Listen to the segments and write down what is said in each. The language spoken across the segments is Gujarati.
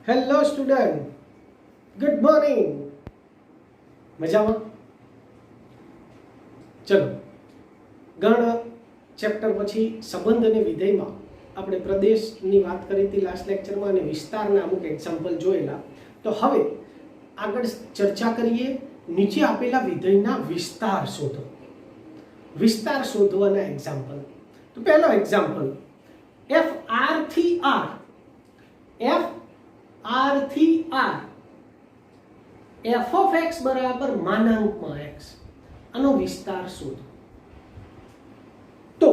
Hello student, good morning. મજામાં? ચલો, ગણ ચેપ્ટર પછી સંબંધ અને વિધેયમાં આપણે પ્રદેશની વાત કરી હતી લાસ્ટ લેક્ચરમાં અને વિસ્તારના અમુક એક્ઝામ્પલ જોયેલા. તો હવે આગળ ચર્ચા કરીએ. નીચે આપેલા વિધેયના વિસ્તાર શોધો. વિસ્તાર શોધવાના એક્ઝામ્પલ. તો પહેલો એક્ઝામ્પલ, એફ આર થી આર, એફ આર થી આર, એફ ઓફ એક્સ બરાબર માનાંકમાં એક્સ, આનો વિસ્તાર શોધો. તો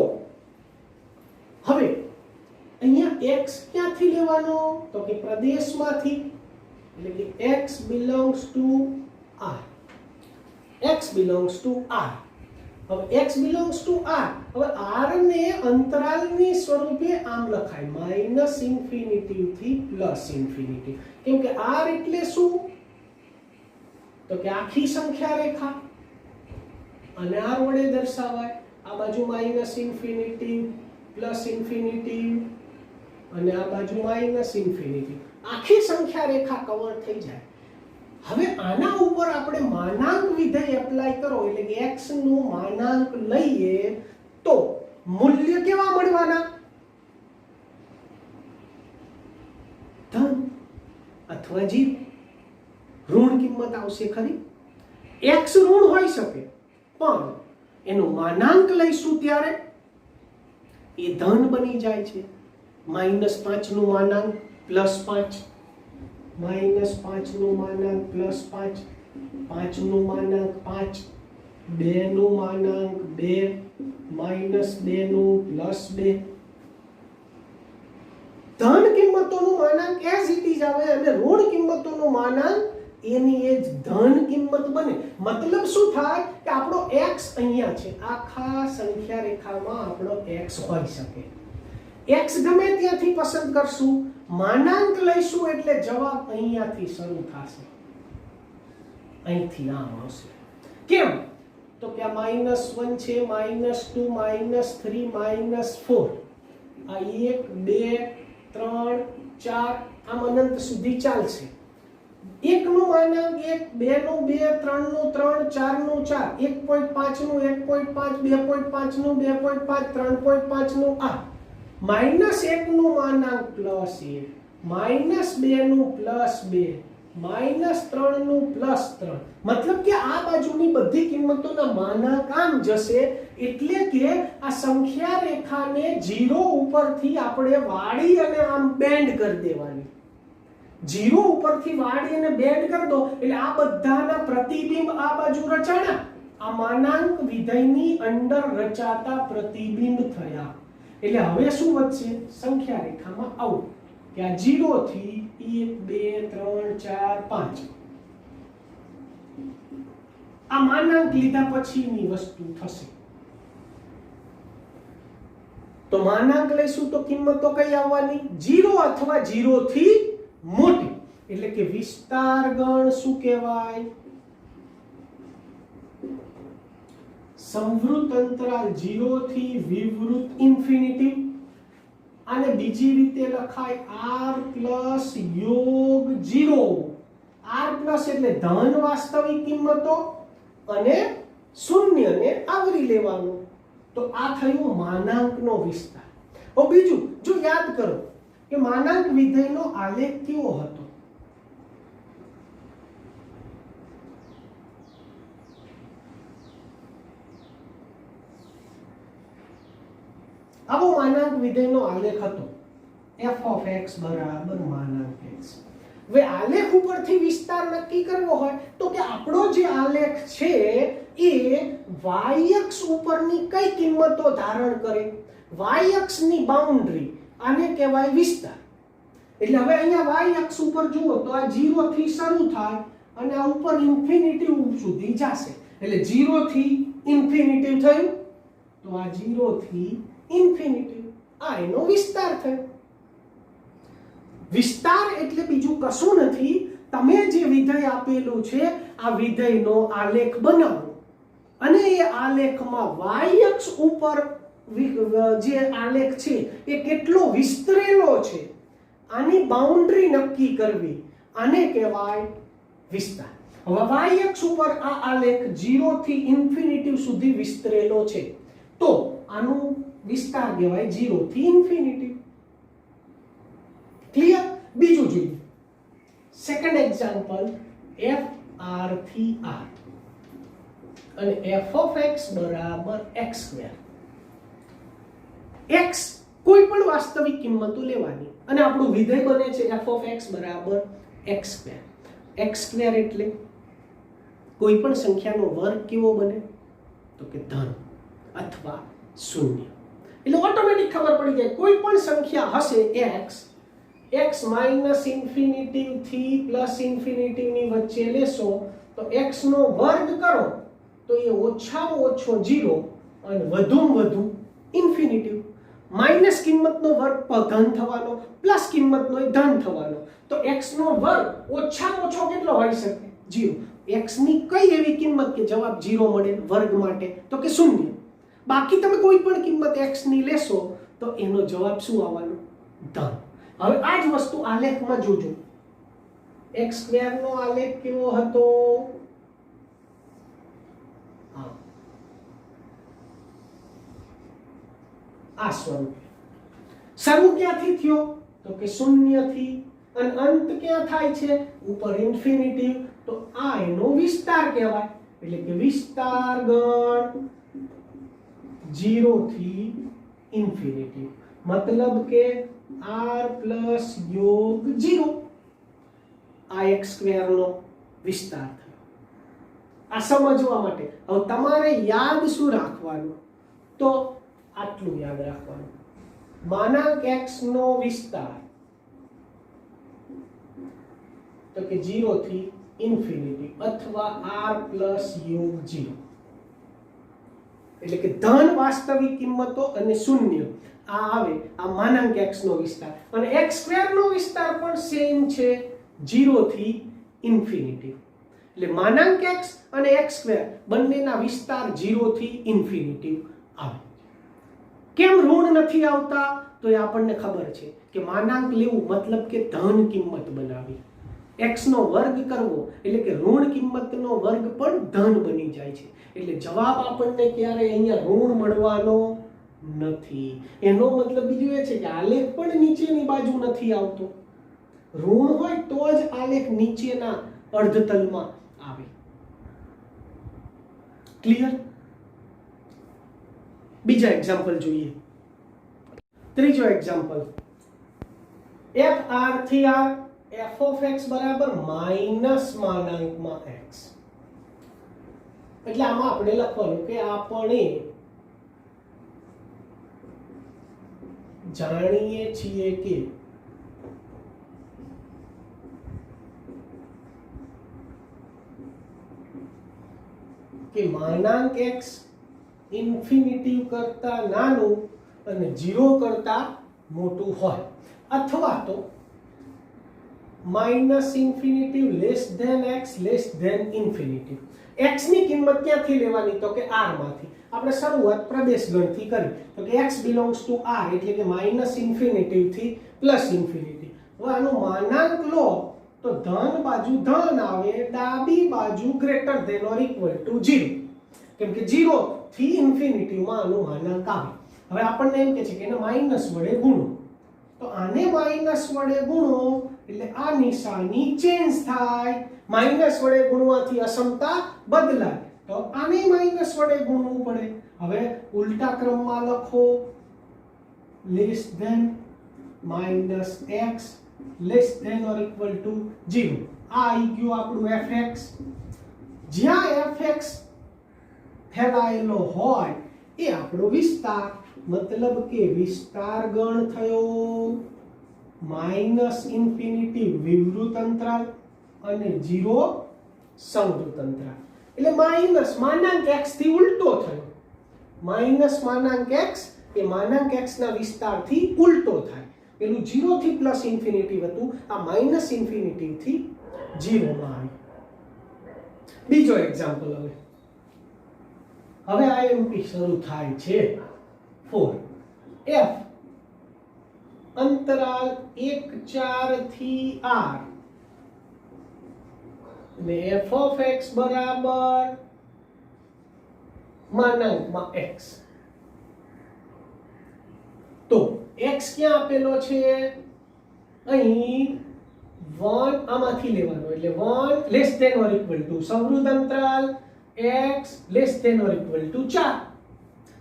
હવે અહીંયા એક્સ ક્યાંથી લેવાનો? તો કે પ્રદેશમાંથી, એટલે કે x belongs to R, x belongs to R. હવે x belongs to r. હવે r ને અંતરાલની સ્વરૂપે આમ લખાય, માઈનસ ઇન્ફિનિટી થી પ્લસ ઇન્ફિનિટી. કેમ કે r એટલે શું? તો કે આખી સંખ્યા રેખા, અને r વડે દર્શાવાય. આ બાજુ માઈનસ ઇન્ફિનિટી, પ્લસ ઇન્ફિનિટી, અને આ બાજુ માઈનસ ઇન્ફિનિટી. આખી સંખ્યા રેખા કવર થઈ જાય. હવે આના ઉપર આપણે માનાંક વિધેય એપ્લાય કરો, એટલે કે x નું માનાંક લઈએ તો મૂલ્ય કેવા મળવાના? ધન અથવા જીરો. ઋણ કિંમત આવશે ખરી? x ઋણ હોઈ શકે, પણ એનું માનાંક લઈશું ત્યારે એ ધન બની જાય છે. -5 નું માનાંક +5, -5 નું માનાંક +5, 5 નું માનાંક 5, 2 નું માનાંક 2, -2 નું +2. ધન કિંમતોનું માનાંક એઝ ઇટ ઇઝ આવે અને ઋણ કિંમતોનું માનાંક એની એ જ ધન કિંમત બને. મતલબ શું થાય કે આપણો x અહીંયા છે, આખા સંખ્યા રેખામાં આપણો x હોઈ શકે. x ગમે ત્યાંથી પસંદ કરશું, માનાંક લઈશું એટલે જવાબ અહીંયાથી શરૂ થશે, અહીંથી આમ આવશે. કેમ? તો કે આ -1 છે, -2, -3, -4, આ 1, 2, 3, 4 આમ અનંત સુધી ચાલશે. 1 નું માનાંક 1, 2 નું 2, 3 નું 3, 4 નું 4, 1.5 નું 1.5, 2.5 નું 2.5, 3.5 નું આ. -1 નું માનાંક +1, -2 નું +2, -3 નું +3. મતલબ કે આ બાજુની બધી કિંમતોના માનાંક આમ જશે, એટલે કે આ સંખ્યા રેખાને 0 ઉપરથી આપણે વાળી અને આમ બેન્ડ કરી દેવાની. 0 ઉપરથી વાળી અને બેન્ડ કરી દો એટલે આ બધાના પ્રતિબિંબ આ બાજુ રચાણા, આ માનાંક વિધેયની અંદર રચાતા પ્રતિબિંબ થયા. એટલે હવે શું વધશે? સંખ્યા રેખામાં આવું કે આ 0 થી 1, 2, 3, 4, 5 આ માનાંક લીધા પછીની વસ્તુ થશે. તો માનાંક લઈશું તો કિંમત તો કઈ આવવાની? 0 અથવા 0 થી મોટી. એટલે કે વિસ્તાર ગણ શું કહેવાય? સંવૃત અંતરાલ 0 થી વિવૃત ઇન્ફિનિટી. આને બીજી રીતે લખાય r પ્લસ યોગ 0. r પ્લસ એટલે ધન વાસ્તવિક કિંમતો અને શૂન્યને આવરી લેવાનું. તો આ થયું માનાંકનો વિસ્તાર. હવે બીજું જો યાદ કરો કે માનાંક વિધેયનો આલેખ કેવો હતો? આવો માનાંક વિધેયનો આલેખ હતો, f of x બરાબર માનાંક x. હવે આલેખ ઉપરથી વિસ્તાર નક્કી કરવો હોય તો કે આપણો જે આલેખ છે એ y અક્ષ ઉપરની કઈ કિંમતો ધારણ કરે? y અક્ષની બાઉન્ડ્રી, આને કહેવાય વિસ્તાર. એટલે હવે અહીંયા y અક્ષ ઉપર જુઓ તો આ 0 થી શરૂ થાય અને આ ઉપર ઇન્ફિનિટી સુધી જશે. એટલે 0 થી ઇન્ફિનિટી થયું, તો આ 0 થી ઇન્ફિનિટી, આ એનો વિસ્તાર થયો. વિસ્તાર એટલે બીજું કશું નથી, તમે જે વિધેય આપેલું છે આ વિધેયનો આલેખ બનાવો અને એ આલેખમાં y અક્ષ ઉપર જે આલેખ છે એ કેટલો વિસ્તરેલો છે આની બાઉન્ડ્રી નક્કી કરવી, આને કહેવાય વિસ્તાર. હવે y અક્ષ ઉપર આ આલેખ 0 થી ઇન્ફિનિટી સુધી વિસ્તરેલો છે, તો આનું વિસ્તાર કહેવાય 0 થી ઇન્ફિનિટી. ક્લિયર? બીજું જોઈએ, સેકન્ડ એક્ઝામ્પલ, f r થી r અને f of x બરાબર x². x કોઈ પણ વાસ્તવિક કિંમતો લેવાની અને આપણું વિધેય બને છે f of x બરાબર x². x² એટલે કોઈ પણ સંખ્યાનો વર્ગ કેવો બને? તો કે ધન અથવા શૂન્ય. એટલે ઓટોમેટિક ખબર પડી જાય કોઈ પણ સંખ્યા હશે x માઇનસ ઇન્ફિનિટી થી પ્લસ ઇન્ફિનિટી ની વચ્ચે લેશો તો x નો વર્ગ કરો તો એ ઓછામાં ઓછો 0 અને વધુમાં વધુ ઇન્ફિનિટી. માઇનસ કિંમતનો વર્ગ ધન થવાનો, પ્લસ કિંમતનો ધન થવાનો, તો x નો વર્ગ ઓછામાં ઓછો કેટલો હોઈ શકે? 0. x ની કઈ એવી કિંમત કે જવાબ 0 મળે વર્ગ માટે? તો કે 0. બાકી તમે કોઈ પણ કિંમત x ની લેશો તો એનો જવાબ શું આવવાનો? ધન. હવે આ જ વસ્તુ આલેખમાં જોજો. x² નો આલેખ કેવો હતો? આ સ્વરૂપે. શરૂ ક્યાંથી થયો? તો કે 0 થી, અને અંત ક્યાં થાય છે? ઉપર ઇન્ફિનિટી. તો આ એનો વિસ્તાર કહેવાય. એટલે કે વિસ્તાર ગણ 0 થી ઇન્ફિનિટી, મતલબ કે r પ્લસ યોગ 0. આ x² નો વિસ્તાર થયો. આ સમજવા માટે હવે તમારે યાદ શું રાખવાનું? તો આટલું યાદ રાખવાનું, માનાંક x નો વિસ્તાર તો કે 0 થી ઇન્ફિનિટી અથવા r પ્લસ યોગ 0. એટલે કે ધન વાસ્તવિક કિંમતો અને શૂન્ય આ આવે, આ માનાંક x નો વિસ્તાર. અને x² નો વિસ્તાર પણ સેમ છે, 0 થી ઇન્ફિનિટી. એટલે માનાંક x અને x² બંનેના વિસ્તાર 0 થી ઇન્ફિનિટી આવે. કેમ ઋણ નથી આવતા? તો એ આપણને ખબર છે કે માનાંક લેવું મતલબ કે ધન કિંમત બનાવી, x નો વર્ગ કરવો એટલે કે ઋણ કિંમતનો વર્ગ પણ ધન બની જાય છે. એટલે જવાબ આપણને ક્યારે અહીંયા ઋણ મળવાનો નથી. એનો મતલબ બીજું એ છે કે આલેખ પણ નીચેની બાજુ નથી આવતો. ઋણ હોય તો જ આલેખ નીચેના અર્ધતલમાં આવે. ક્લિયર? બીજા એક્ઝામ્પલ જોઈએ. ત્રીજો એક્ઝામ્પલ, f r થી r f of x બરાબર માઈનસ માનાંકમાં x. એટલે આમાં આપણે લખવાનું કે આપણે જાણીએ છીએ કે માનાંક x ઇન્ફિનિટી કરતા નાનું અને 0 કરતા મોટું હોય, અથવા તો minus infinity less than x less than infinity. x ની કિંમત ક્યાંથી લેવાની? તો કે r માંથી. આપણે શરૂઆત પ્રદેશ ગણથી કરી તો કે x belongs to r એટલે કે માઇનસ ઇન્ફિનિટી થી પ્લસ ઇન્ફિનિટી. હવે આનું માનાંક લો તો ધન બાજુ ધન આવે, ડાબી બાજુ greater than or equal to 0. કેમ કે 0 થી ઇન્ફિનિટી માં આનું માનાંક આવે. હવે આપણને એમ કહે છે કે એને માઈનસ વડે ગુણો, તો આને માઈનસ વડે ગુણો એટલે આ નિશાની ચેન્જ થાય. માઈનસ વડે ગુણવાથી અસમતા બદલાય, તો આને માઈનસ વડે ગુણવું પડે. હવે ઉલટા ક્રમમાં લખો, less than minus x less than or equal to 0. આ આવી ગયું આપણું fx. જ્યાં fx ફેલાયેલો હોય એ આપણો વિસ્તાર, મતલબ કે વિસ્તાર ગણ થયો માઈનસ ઇન્ફિનિટી વિવૃત અંતરાલ અને 0 સંવૃત અંતરાલ. એટલે માઈનસ માનાંક x થી ઉલટો થયો. માઈનસ માનાંક x એ માનાંક x ના વિસ્તારથી ઉલટો થાય. પેલું 0 થી પ્લસ ઇન્ફિનિટી હતું, આ માઈનસ ઇન્ફિનિટી થી 0 માં આવ્યું. બીજો એક્ઝામ્પલ હવે IMP શરૂ થાય છે 4. f અંતરાલ 1 4 થી r ને f of x બરાબર માનાંકમાં x. તો x ક્યાં આપેલો છે? અહીં 1 આમાંથી લેવાનો એટલે 1 less than or equal to સમૃદ્ધ અંતરાલ x less than or equal to 4.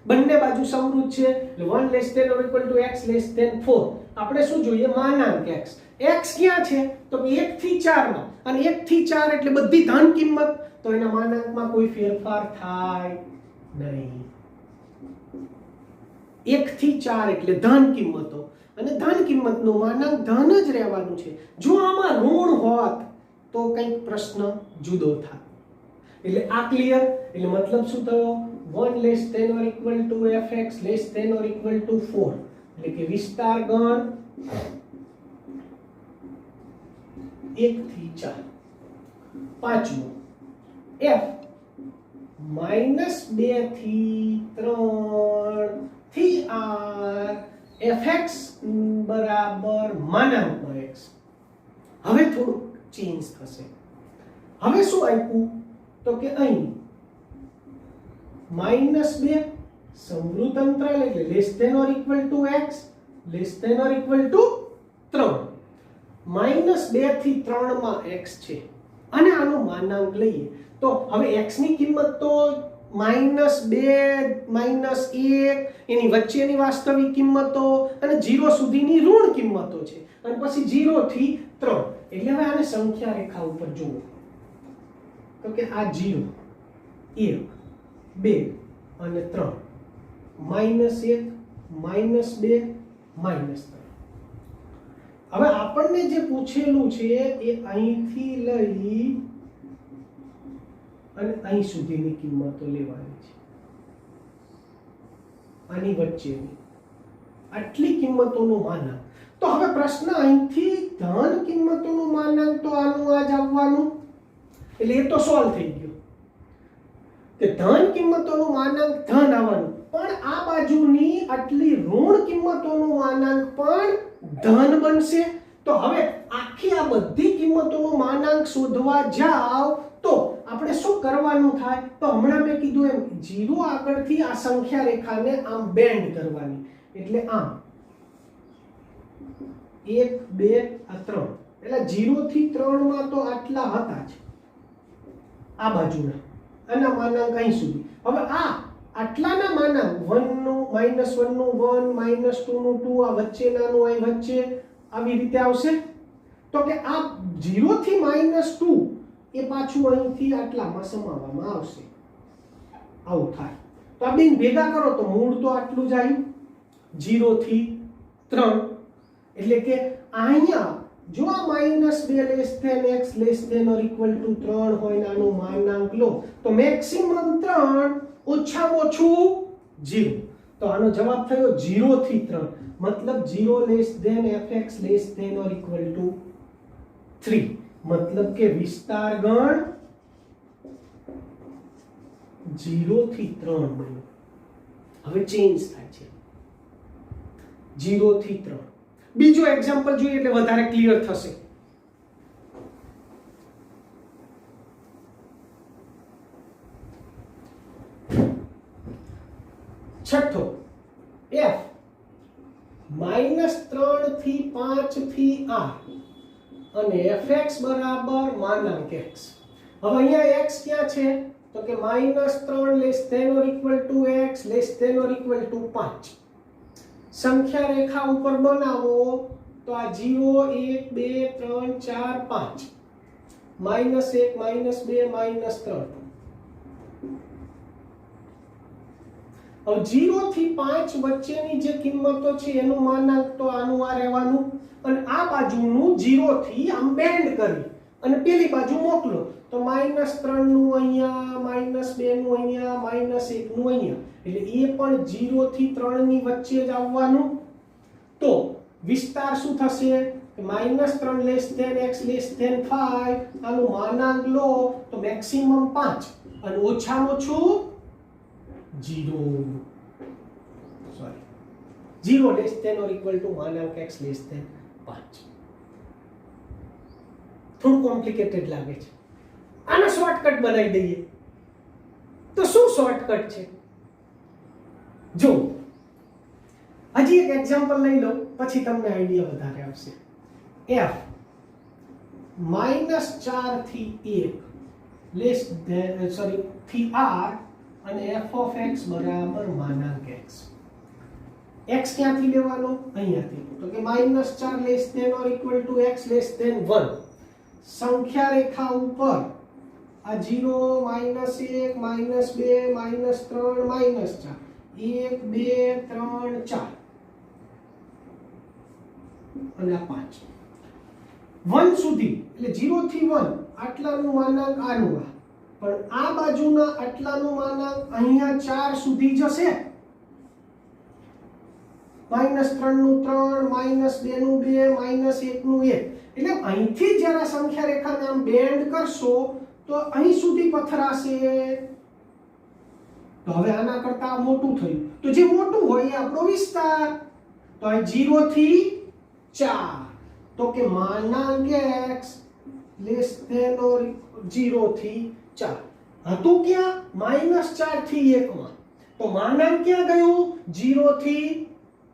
બંને બાજુ સમૃદ્ધ છે એટલે 1 less than or equal to x less than 4. આપણે શું જોઈએ? માનાંક x. x ક્યાં છે? તો 1 થી 4 માં, અને 1 થી 4 એટલે બધી ધન કિંમત, તો એના માનાંકમાં કોઈ ફેરફાર થાય નહીં. 1 થી 4 એટલે ધન કિંમતો, અને ધન કિંમતનું માનાંક ધન જ રહેવાનું છે. જો આમાં ઋણ હોત તો કંઈક પ્રશ્ન જુદો થાય. એટલે આ ક્લિયર. એટલે મતલબ શું થયો? 1 less than or equal to fx less than or equal to 4, એટલે કે વિસ્તાર ગણ 1 થી 4. પાંચમો f -2 થી 3 થી r fx બરાબર માનાંકમાં x. હવે થોડું ચેન્જ થશે. હવે શું આપ્યું? તો કે અહીં -2 સમૃદ્ધ અંતરાલ એટલે less than or equal to x less than or equal to 3. -2 થી 3 માં x છે, અને આનું માનાંક લઈએ તો હવે x ની કિંમત તો -2 -1 એની વચ્ચેની વાસ્તવિક કિંમતો અને 0 સુધીની ઋણ કિંમતો છે, અને પછી 0 થી 3. એટલે હવે આને સંખ્યા રેખા ઉપર જુઓ તો કે આ 0 1 2 અને 3 -1 -2 -3. હવે આપણને જે પૂછેલું છે એ અહીંથી લઈ અને અહીં સુધીની કિંમતો લેવાની છે, આની વચ્ચેની આટલી કિંમતોનું માનાંક. તો હવે પ્રશ્ન અહીંથી ધન કિંમતોનું માનાંક તો આનું આ જ આવવાનું, એટલે એ તો સોલ્વ થઈ ગયું કે ધન કિંમતોનું માનાંક ધન આવવાનું, પણ આ બાજુની આટલી ઋણ કિંમતોનું માનાંક પણ ધન બનશે. તો હવે આખી આ બધી કિંમતોનું માનાંક શોધવા જાવ તો આપણે શું કરવાનું થાય? તો હમણાં મેં કીધું એમ 0 આગળથી આ સંખ્યા રેખાને આમ બેન્ડ કરવાની, એટલે આમ 1 2 આ 3, એટલે 0 થી 3 માં તો આટલા હતા જ આ બાજુના, આના માનાંક અહીં સુધી. હવે આ આટલાના માનાંક 1 નું -1 નું 1 -2 નું 2, આ વચ્ચેનાનું અહીં વચ્ચે આવી રીતે આવશે. તો કે આ 0 થી -2 એ પાછું અહીંથી આટલામાં સમાવવામાં આવશે. આવું થાય. તો આ બેન ભેગા કરો તો મૂળ તો આટલું જ આવ્યું 0 થી 3. એટલે કે અહીંયા જો આ -2 less than x less than or equal to 3 હોય, આનું માનાંક લો તો મેક્સિમમ 3 ઓછામાં ઓછું 0. તો આનો જવાબ થયો 0 થી 3, મતલબ 0 less than fx less than or equal to 3, મતલબ કે વિસ્તાર ગણ 0 થી 3 બન્યો. હવે ચેન્જ થાય છે 0 થી 3. બીજો એક્ઝામ્પલ જોઈએ એટલે વધારે ક્લિયર થશે. છઠ્ઠો f -3 થી 5 થી r અને fx બરાબર માનાંક x. હવે અહીંયા x ક્યાં છે? તો કે -3 less than or equal to x less than or equal to 5. સંખ્યા રેખા ઉપર બનાવો તો આ 0 1 2 3 4 5 -1 -2 -3. હવે 0 થી 5 વચ્ચેની જે કિંમતો છે એનું માનાંક તો આનું આ રહેવાનું, અને આ બાજુનું 0 થી આમ બેન્ડ કરી અને પેલી બાજુ મોકલો તો -3 નું અહીંયા, -2 નું અહીંયા, -1 નું અહીંયા, એટલે એ પણ 0 થી 3 ની વચ્ચે જ આવવાનું. તો વિસ્તાર શું થશે? -3 less than x less than 5, આનું માનાંક લો તો મેક્સિમમ 5 અને ઓછામાં ઓછું 0. Sorry 0 less than or equal to માનાંક x લેસ ધેન 5. થોડું કોમ્પ્લિકેટેડ લાગે છે, આનો શોર્ટકટ બનાવી દઈએ. તો શું શોર્ટકટ છે? જો હજી એક એક્ઝામ્પલ લઈ લો, પછી તમને આઈડિયા વધારે આવશે. f -4 થી 1 લેસ ધેન થી r અને f of x બરાબર માનાંક x. x ક્યાંથી લેવાનો? અહીંયાથી. તો કે -4 less than or equal to x less than 1. સંખ્યા રેખા ઉપર આ 0 -1 -2 -3 -4 1 2 3 4 અને આ 5 1 સુધી, એટલે 0 થી 1 આટલાનું માનાંક આનું આ, પણ આ બાજુના આટલાનું માનાંક અહીંયા 4 સુધી જશે. -3 નું 3 -2 નું 2 -1 નું 1. એટલે અહીંથી જ્યારે સંખ્યા રેખાને આમ બેન્ડ કરશો તો અહીં સુધી પથરાશે. તો હવે આના કરતા મોટું થયું, તો જે મોટું હોય એ આપણો વિસ્તાર. તો અહીં 0 થી 4, તો કે માનાંક x લેસ ધેન ઓર 0 થી 4. હતું ક્યાં? -4 થી 1 માં. તો માનાંક ક્યાં ગયું? 0 થી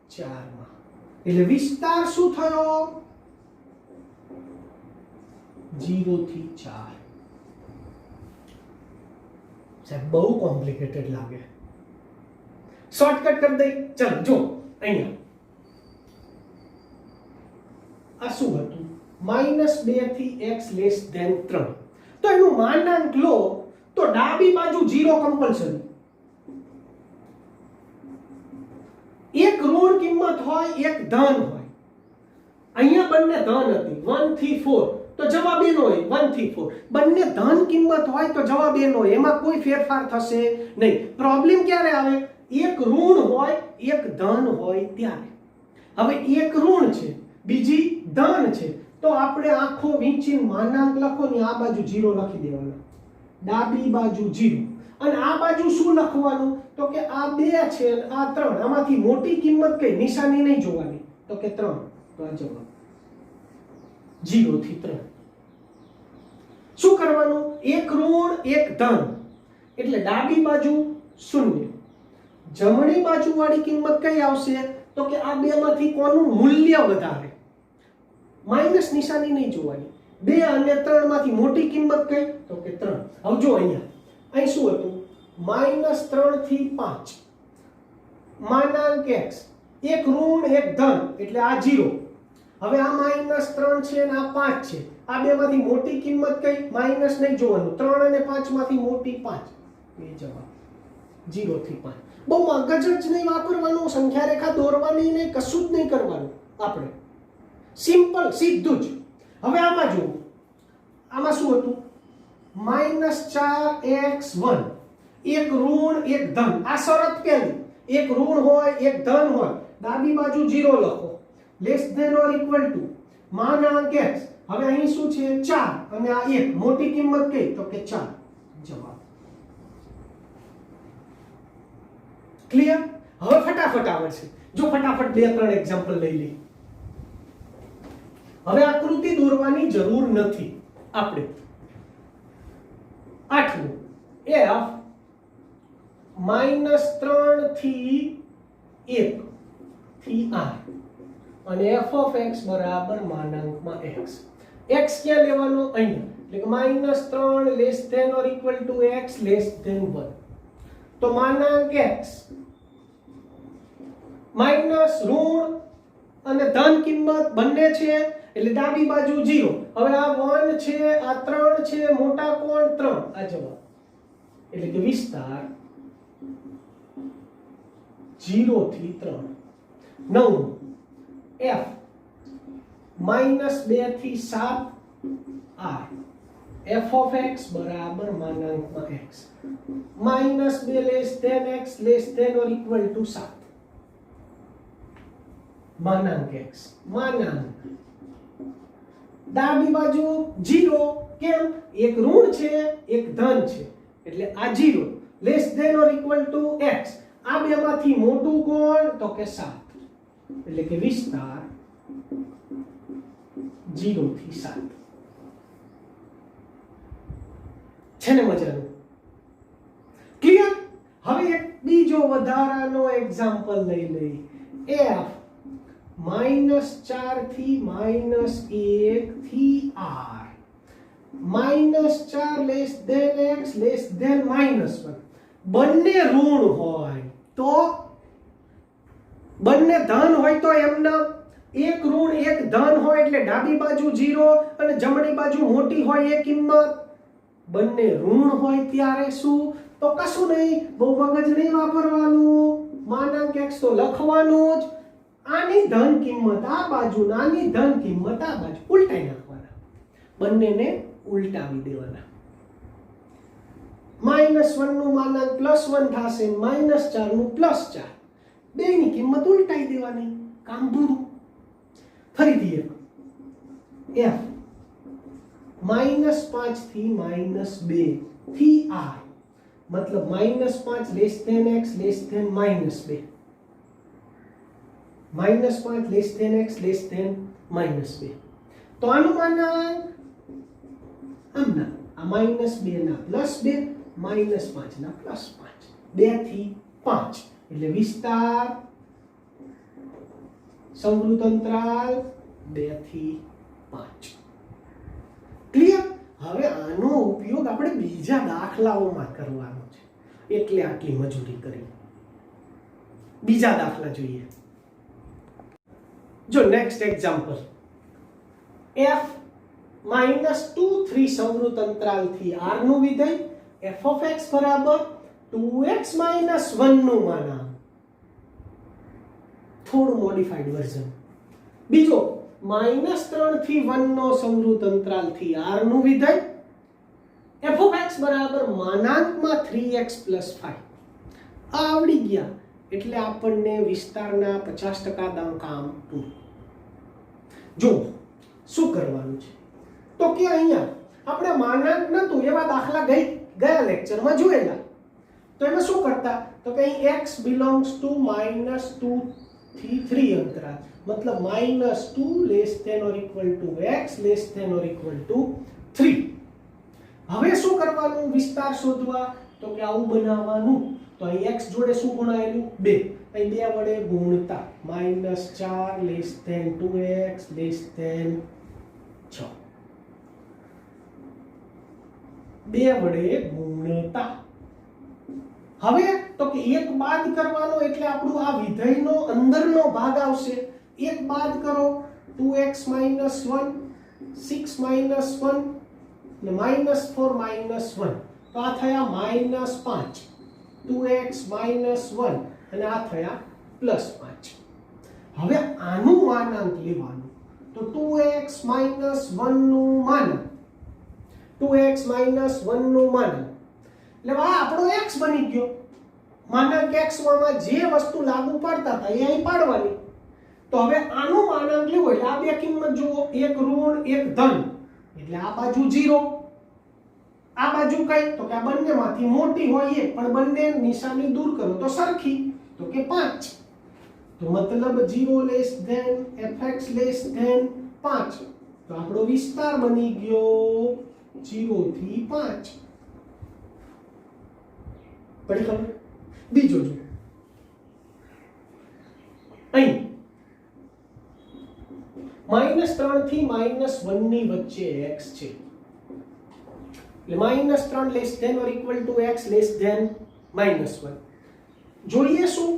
4 માં. એટલે વિસ્તાર શું થયો? 0 થી 4. સાહેબ બહુ કોમ્પ્લિકેટેડ લાગે, શોર્ટકટ કરી દઈ. ચલો જો અહીંયા આ શું હતું? -2 થી x લેસ ધેન 3. તો એનું માનાંક લો તો ડાબી બાજુ 0 કમ્પલસરી. એક ઋણ કિંમત હોય, એક ધન હોય. અહીંયા બંને ધન હતી, 1 થી 4, તો જવાબ એનો હોય 1 થી 4. બંને ધન કિંમત હોય તો જવાબ એનો હોય, એમાં કોઈ ફેરફાર થશે નહીં. પ્રોબ્લેમ ક્યારે આવે? એક ઋણ હોય, એક ધન હોય ત્યારે. હવે એક ઋણ છે, બીજી ધન છે, તો આપણે આખો વીંચીને માનાંક લખો ને, આ બાજુ 0 લખી દેવાનો, ડાબી બાજુ 0. અને આ બાજુ શું લખવાનું? તો કે આ 2 છે અને આ 3. આમાંથી મોટી કિંમત કઈ? નિશાની નહીં જોવાની, તો કે 3. તો આ જવાબ 0 થી 3. શું કરવાનું? એક ઋણ એક ધન, એટલે ડાબી બાજુ 0. જમણી બાજુ વાળી કિંમત કઈ આવશે? તો કે આ બે માંથી કોનું મૂલ્ય વધારે? માઈનસ નિશાની નહીં જોવાની. 2 અને 3 માંથી મોટી કિંમત કઈ? તો કે 3. હવે જો અહીંયા અહીં શું હતું? -3 થી 5 માનાંક x. એક ઋણ એક ધન, એટલે આ 0. હવે આ -3 છે અને આ 5 છે. આ બે માંથી મોટી કિંમત કઈ? માઈનસ નહીં જોવાનું. 3 અને 5 માંથી મોટી 5. એ જવાબ 0 થી 5. બહુ મગજ જ નહીં વાપરવાનું, સંખ્યા રેખા દોરવાની નહીં, કશું જ નહીં કરવાનું આપણે. સિમ્પલ, સીધું જ. હવે આમાં જુઓ, આમાં શું હતું? -4x1. એક ઋણ એક ધન. આ શરત કેવી? એક ઋણ હોય એક ધન હોય, ડાબી બાજુ 0 લખો, less than or equal to માનાંક x. હવે અહીં શું છે? 4 અને આ 1. મોટી કિંમત કઈ? તો કે 4. જવાબ ક્લિયર? હવે ફટાફટ આવડશે. જો ફટાફટ 2-3 એક્ઝામ્પલ લઈ લઈએ. હવે આકૃતિ દોરવાની જરૂર નથી આપણે. 8મું f -3 થી 1 થી r અને f of x બરાબર માનાંકમાં x. x ક્યાં લેવાનો? અહીંયા. એટલે કે -3 less than or equal to x less than 1. તો માનાંક x માઈનસ ઋણ અને ધન કિંમત બંને છે, એટલે ડાબી બાજુ 0. હવે આ 1 છે, આ 3 છે, મોટા કોણ? 3. આ જવાબ. એટલે કે વિસ્તાર 0 થી 3. 9 f -2 થી 7 r f of x બરાબર માનાંકમાં x. -2 less than x less than or equal to 7. માનાંક x. માનાંક ડાબી બાજુ 0. કેમ? એક ઋણ છે એક ધન છે, એટલે આ 0 less than or equal to x. આ બે માંથી મોટું કોણ? તો કે 7. એટલે કે વિસ્તાર 0 થી 7 છે ને મજાનું? ક્લિયર? હવે એક બીજો વધારાનો એક્ઝામ્પલ લઈ લઈએ. f -4 થી -1 થી r -4 less than x less than -1 બંને ઋણ હોય તો, બંને ધન હોય તો એમના એક ઋણ એક ધન હોય એટલે ડાબી બાજુ 0 અને જમણી બાજુ મોટી હોય એ કિંમત. બંને ઋણ હોય ત્યારે શું? તો કશું નહીં, બહુ મગજ નહીં વાપરવાનું, માનાંક x તો લખવાનું જ. આની ધન કિંમત આ બાજુ, આની ધન કિંમત આ બાજુ, ઉલટાઈ નાખવાના, બંનેને ઉલટાવી દેવાના. -1 નું માનાંક +1 થશે, -4 નું +4, બેની કિંમત ઉલટાઈ દેવાની, કામ પૂરું. ફરીથી એક f -5 થી -2 થી r मतलब -5 less than x less than -2, -5 less than x less than -2. તો આનું માનાંક આમના, આ -2 ના +2, -5 ના +5, 2 થી 5 એટલે વિસ્તાર સંવૃત અંતરાલ 2 થી 5. ક્લિયર? હવે આનો ઉપયોગ આપણે બીજા દાખલાઓમાં કરવાનો છે, એટલે આટલી મજૂરી કરી. બીજા દાખલા જોઈએ. જો નેક્સ્ટ એક્ઝામ્પલ, f -2 3 સંવૃત અંતરાલ થી r નું વિધેય f of x બરાબર 2x - 1 નું માનાંક, થોડું મોડિફાઈડ વર્ઝન. બીજો -3 થી 1 નો સંવૃત અંતરાલ થી r નું વિધેય f of x બરાબર માનાંકમાં 3x + 5. આ આવડી ગયા એટલે આપણને વિસ્તારના 50% કામ પૂરું. જો શું કરવાનું છે તો કે અહીંયા આપણે માનાંક નતું એવા દાખલા ગયા લેક્ચરમાં જોયેલા. તો એમાં શું કરતા? તો કે અહીં x belongs to -2 થી 3 અંતરાલ, मतलब -2 less than or equal to x less than or equal to 3. હવે શું કરવાનું વિસ્તાર શોધવા? તો કે આવું બનાવવાનું. તો અહીં x જોડે શું ગુણાયેલું? 2. અહીં 2 વડે ગુણતા -4 less than 2x less than 6, 2 વડે ગુણતા. હવે તો કે એક બાદ કરવાનો એટલે આપણું આ વિધેયનો અંદરનો ભાગ આવશે. એક બાદ કરો 2x - 1 6 - 1 ને -4 -1, તો આ થયા -5, 2x - 1 અને આ થયા +5. હવે આનું માનાંક લેવાનું. તો 2x - 1 નું માનાંક, 2x - 1 નું માનાંક એટલે આ આપણો x બની ગયો. માનાંક x માં જે વસ્તુ લાગુ પડતા હતા એ અહીં પાડવાની. તો હવે આનું માનાંક લેવું એટલે આ બે કિંમત જુઓ, એક ઋણ એક ધન, એટલે આ બાજુ 0, આ બાજુ કઈ? તો કે આ બંનેમાંથી મોટી હોય એ, પણ બંને નિશાની દૂર કરો તો સરખી, તો કે 5. તો મતલબ 0 less than fx less than 5. તો આપણો વિસ્તાર બની ગયો 0 થી 5. પડી ખબર? બીજો જો અહીં -3 થી -1 ની વચ્ચે x છે, એટલે -3 less than or equal to x less than -1. જોઈએ શું?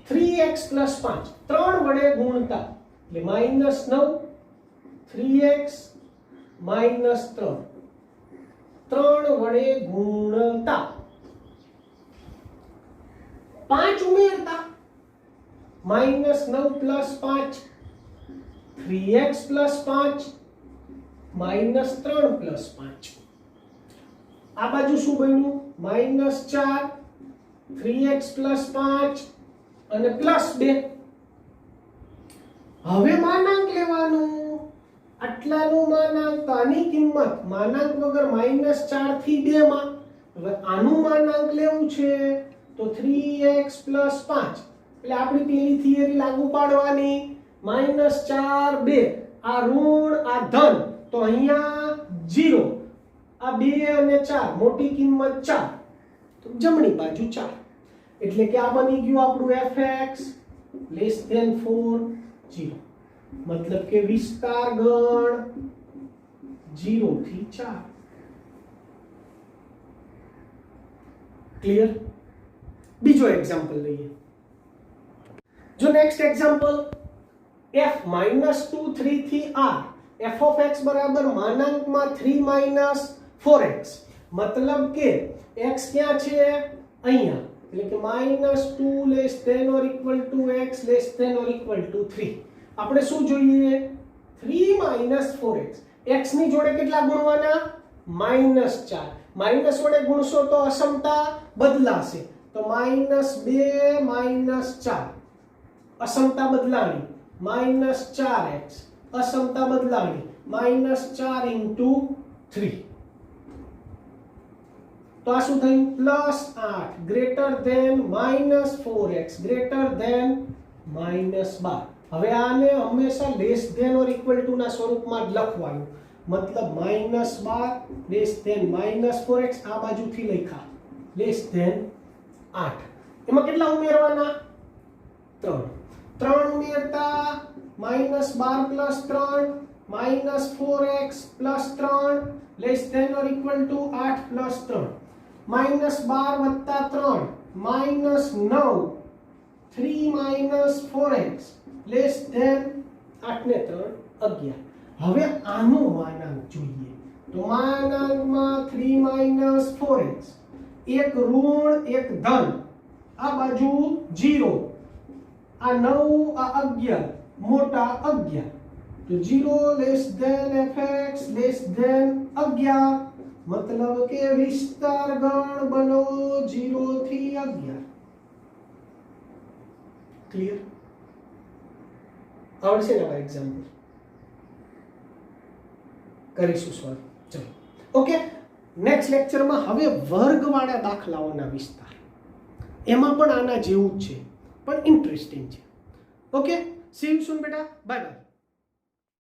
3x + 5, 3 વડે ગુણતા એટલે -9, 3x - 3, 3 વડે ગુણતા 5 ઉમેરતા -9 + 5, 3x + 5 -3 + 5. આ બાજુ શું બન્યું? -4, 3x + 5 અને +2. હવે માનાંક લેવાનું. આટલાનું માનાંક, તો આની કિંમત માનાંક વગર -4 થી 2 માં. હવે આનું માનાંક લેવું છે તો 3x + 5, એટલે આપણી પેલી થિયરી લાગુ પાડવાની -4 2 આ ઋણ આ ધન તો અહીંયા 0 આ 2 અને 4 મોટી કિંમત 4 તો જમણી બાજુ 4 એટલે કે આ બની ગયું આપણું fx <4 0 મતલબ કે વિસ્તાર ગણ 0 થી 4 ક્લિયર બીજો એક્ઝામ્પલ લઈએ જો નેક્સ્ટ એક્ઝામ્પલ f -2 3 થી r f of x બરાબર માનાંકમાં 3 4x મતલબ કે x ક્યાં છે અહીંયા એટલે કે -2 less than or equal to x less than or equal to 3 આપણે શું જોઈએ 3 4x x ની જોડે કેટલા ગુણવાના -4 માઈનસ વડે ગુણશો તો અસમતા બદલાશે તો -2 -4 અસમતા બદલાણી -4x અસમતા બદલાણી -4 into 3 તો આ શું થયું +8 greater than -4x greater than -12 હવે આને હંમેશા less than or equal to ના સ્વરૂપમાં જ લખવાનું મતલબ -12 લેસ ધેન -4x આ બાજુથી લખ્યા લેસ ધેન 8 એમાં કેટલા ઉમેરવાના 3 ઉમેરતા -12 + 3 -4x + 3 less than or equal to 8 + 3 -12 + 3 -9 3 - 4x less than 8 ને 3 11 હવે આનું માનાંક જોઈએ તો માનાંકમાં 3 - 4x એક ઋણ એક ધન આ બાજુ 0 આ 9 આ 11 મોટા 11 તો 0 less than fx less than 11 મતલબ કે વિસ્તાર ગણ બનો 0 થી 11 ક્લિયર આવડશે ને આ એક્ઝામ્પલ કરીશું સોલ્વ ચલો ઓકે નેક્સ્ટ લેક્ચરમાં હવે વર્ગવાળા દાખલાઓના વિસ્તાર એમાં પણ આના જેવું જ છે પણ ઇન્ટરેસ્ટિંગ છે ઓકે સી યુ સૂન બેટા બાય બાય